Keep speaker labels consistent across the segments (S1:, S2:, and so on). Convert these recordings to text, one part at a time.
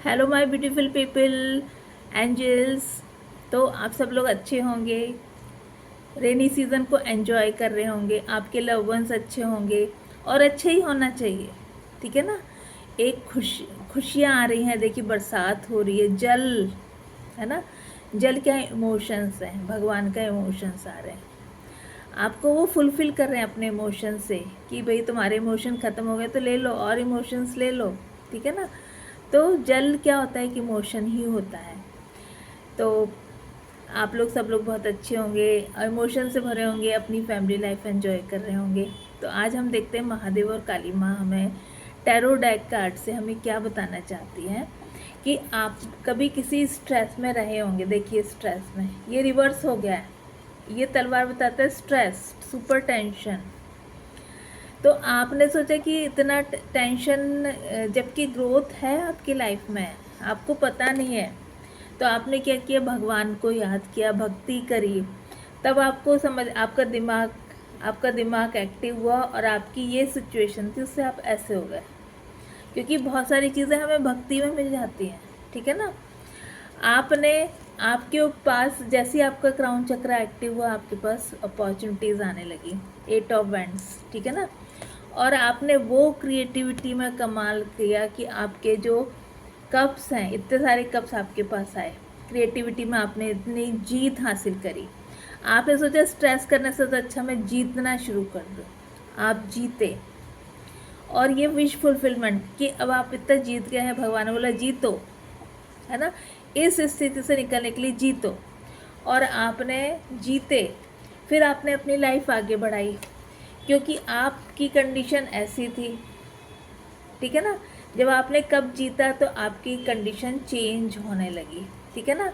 S1: Hello my beautiful people, angels. तो आप सब लोग अच्छे होंगे, रेनी सीज़न को एंजॉय कर रहे होंगे, आपके लव वंस अच्छे होंगे और अच्छे ही होना चाहिए। ठीक है ना। एक खुशियाँ आ रही हैं, देखिए बरसात हो रही है, जल है ना। जल क्या इमोशंस हैं, भगवान का इमोशंस आ रहे हैं, आपको वो फुलफिल कर रहे हैं अपने इमोशन से कि भाई तुम्हारे इमोशन ख़त्म हो गए तो ले लो और इमोशंस ले लो। ठीक है ना। तो जल क्या होता है कि इमोशन ही होता है। तो आप लोग सब लोग बहुत अच्छे होंगे, इमोशन से भरे होंगे, अपनी फैमिली लाइफ एंजॉय कर रहे होंगे। तो आज हम देखते हैं महादेव और काली माँ हमें टैरो डेक कार्ड से हमें क्या बताना चाहती हैं कि आप कभी किसी स्ट्रेस में रहे होंगे। देखिए स्ट्रेस में ये रिवर्स हो गया है, ये तलवार बताता है स्ट्रेस, सुपर टेंशन। तो आपने सोचा कि इतना टेंशन, जबकि ग्रोथ है आपकी लाइफ में, आपको पता नहीं है। तो आपने क्या किया, भगवान को याद किया, भक्ति करी, तब आपको समझ, आपका दिमाग एक्टिव हुआ और आपकी ये सिचुएशन थी, उससे आप ऐसे हो गए। क्योंकि बहुत सारी चीज़ें हमें भक्ति में मिल जाती हैं। ठीक है ना। आपने, आपके पास जैसे ही आपका क्राउन चक्र एक्टिव हुआ, आपके पास अपॉर्चुनिटीज़ आने लगी, 8 ऑफ वैंड्स। ठीक है ना। और आपने वो क्रिएटिविटी में कमाल किया कि आपके जो कप्स हैं, इतने सारे कप्स आपके पास आए, क्रिएटिविटी में आपने इतनी जीत हासिल करी। आपने सोचा स्ट्रेस करने से तो अच्छा मैं जीतना शुरू कर दूँ, आप जीते। और ये विश फुलफिलमेंट कि अब आप इतना जीत गए हैं, भगवान ने बोला जीतो, है ना। इस स्थिति से निकलने के लिए जीतो, और आपने जीते। फिर आपने अपनी लाइफ आगे बढ़ाई, क्योंकि आपकी कंडीशन ऐसी थी। ठीक है ना। जब आपने कब जीता तो आपकी कंडीशन चेंज होने लगी। ठीक है ना।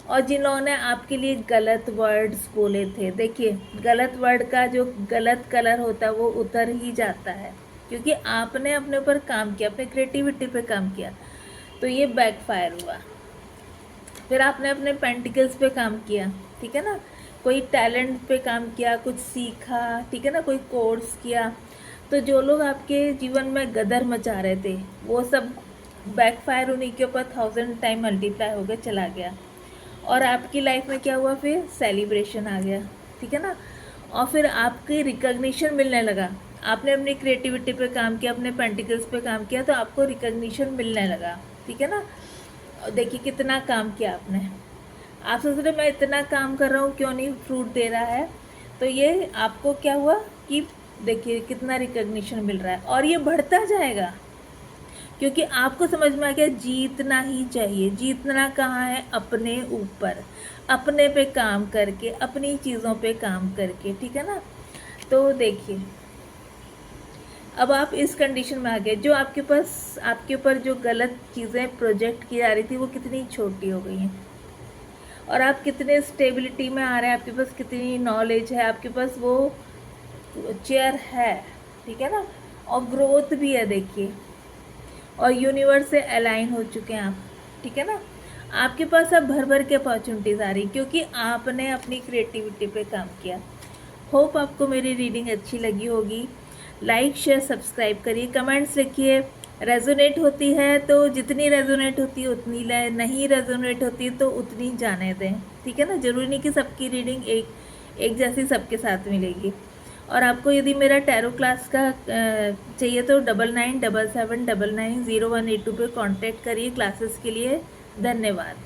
S1: और जिन्होंने आपके लिए गलत वर्ड्स बोले थे, देखिए गलत वर्ड का जो गलत कलर होता है वो उतर ही जाता है, क्योंकि आपने अपने ऊपर काम किया, अपने क्रिएटिविटी पे काम किया, तो ये बैकफायर हुआ। फिर आपने अपने पेंटिकल्स पे काम किया। ठीक है ना। कोई टैलेंट पे काम किया, कुछ सीखा। ठीक है ना। कोई कोर्स किया। तो जो लोग आपके जीवन में गदर मचा रहे थे, वो सब बैकफायर उन्हीं के ऊपर 1000 टाइम मल्टीप्लाई होकर चला गया। और आपकी लाइफ में क्या हुआ, फिर सेलिब्रेशन आ गया। ठीक है ना। और फिर आपकी रिकग्निशन मिलने लगा। आपने अपनी क्रिएटिविटी पे काम किया, अपने पेंटिकल्स पे काम किया, तो आपको रिकग्निशन मिलने लगा। ठीक है ना। और देखिए कितना काम किया आपने। आप सोच रहे मैं इतना काम कर रहा हूँ क्यों नहीं फ्रूट दे रहा है, तो ये आपको क्या हुआ कि देखिए कितना रिकग्निशन मिल रहा है, और ये बढ़ता जाएगा, क्योंकि आपको समझ में आ गया जीतना ही चाहिए। जीतना कहाँ है, अपने ऊपर, अपने पे काम करके, अपनी चीज़ों पे काम करके। ठीक है ना। तो देखिए अब आप इस कंडीशन में आ गए, जो आपके पास, आपके ऊपर जो गलत चीज़ें प्रोजेक्ट की जा रही थी वो कितनी छोटी हो गई हैं, और आप कितने स्टेबिलिटी में आ रहे हैं, आपके पास कितनी नॉलेज है, आपके पास वो चेयर है। ठीक है ना। और ग्रोथ भी है देखिए, और यूनिवर्स से अलाइन हो चुके हैं आप। ठीक है ना। आपके पास अब भर भर के अपॉर्चुनिटीज़ आ रही, क्योंकि आपने अपनी क्रिएटिविटी पे काम किया। होप आपको मेरी रीडिंग अच्छी लगी होगी। लाइक शेयर सब्सक्राइब करिए, कमेंट्स लिखिए। रेजोनेट होती है तो जितनी रेजोनेट होती है उतनी ले, नहीं रेजोनेट होती तो उतनी जाने दें। ठीक है ना। ज़रूरी नहीं कि सबकी रीडिंग एक जैसी सबके साथ मिलेगी। और आपको यदि मेरा टैरो क्लास का चाहिए तो 9977990182 पे कांटेक्ट करिए क्लासेस के लिए। धन्यवाद।